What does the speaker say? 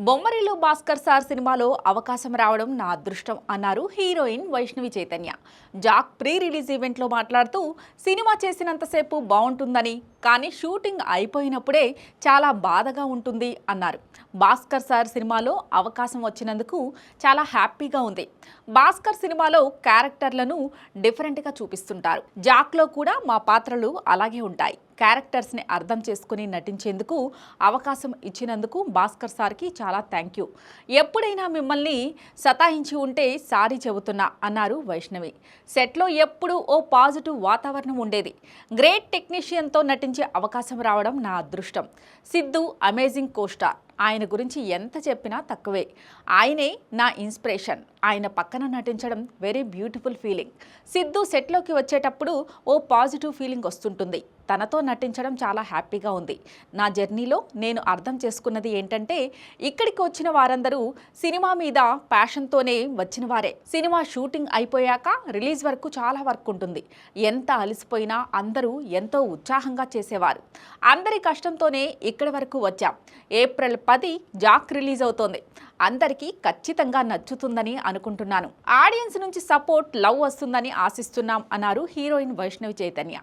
Bommarillu Bhaskar sir సినిమాలో అవకాశం రావడం నా అదృష్టం అన్నారు heroine Vaishnavi Chaitanya. Jack pre release ఈవెంట్లో మాట్లాడుతూ సినిమా చేసినంతసేపు బాగుంటుందని, కానీ షూటింగ్ అయిపోయినప్పుడే చాలా బాధగా ఉంటుంది అన్నారు. భాస్కర్ సార్ సినిమాలో అవకాశం వచ్చినందుకు చాలా హ్యాపీగా ఉంది. భాస్కర్ సినిమాలో క్యారెక్టర్లను డిఫరెంట్గా చూపిస్తుంటారు. జాక్లో కూడా మా పాత్రలు అలాగే ఉంటాయి. క్యారెక్టర్స్ని అర్థం చేసుకుని నటించేందుకు అవకాశం ఇచ్చినందుకు భాస్కర్ సార్కి చాలా థ్యాంక్ యూ. ఎప్పుడైనా మిమ్మల్ని సతాయించి ఉంటే సారీ చెబుతున్నా అన్నారు వైష్ణవి. సెట్లో ఎప్పుడూ ఓ పాజిటివ్ వాతావరణం ఉండేది. గ్రేట్ టెక్నీషియన్తో నటించే అవకాశం రావడం నా అదృష్టం. Siddhu amazing co-star. ఆయన గురించి ఎంత చెప్పినా తక్కువే. ఆయనే నా ఇన్స్పిరేషన్. ఆయన పక్కన నటించడం వెరీ బ్యూటిఫుల్ ఫీలింగ్. సిద్ధు సెట్లోకి వచ్చేటప్పుడు ఓ పాజిటివ్ ఫీలింగ్ వస్తుంటుంది. తనతో నటించడం చాలా హ్యాపీగా ఉంది. నా జర్నీలో నేను అర్థం చేసుకున్నది ఏంటంటే, ఇక్కడికి వచ్చిన వారందరూ సినిమా మీద ప్యాషన్తోనే వచ్చిన వారే. సినిమా షూటింగ్ అయిపోయాక రిలీజ్ వరకు చాలా వర్క్ ఉంటుంది. ఎంత అలసిపోయినా అందరూ ఎంతో ఉత్సాహంగా చేసేవారు. అందరి కష్టంతోనే ఇక్కడి వరకు వచ్చాం. ఏప్రిల్ 10 జాక్ రిలీజ్ అవుతోంది. అందరికీ ఖచ్చితంగా నచ్చుతుందని అనుకుంటున్నాను. ఆడియన్స్ నుంచి సపోర్ట్, లవ్ వస్తుందని ఆశిస్తున్నాం అన్నారు హీరోయిన్ వైష్ణవి చైతన్య.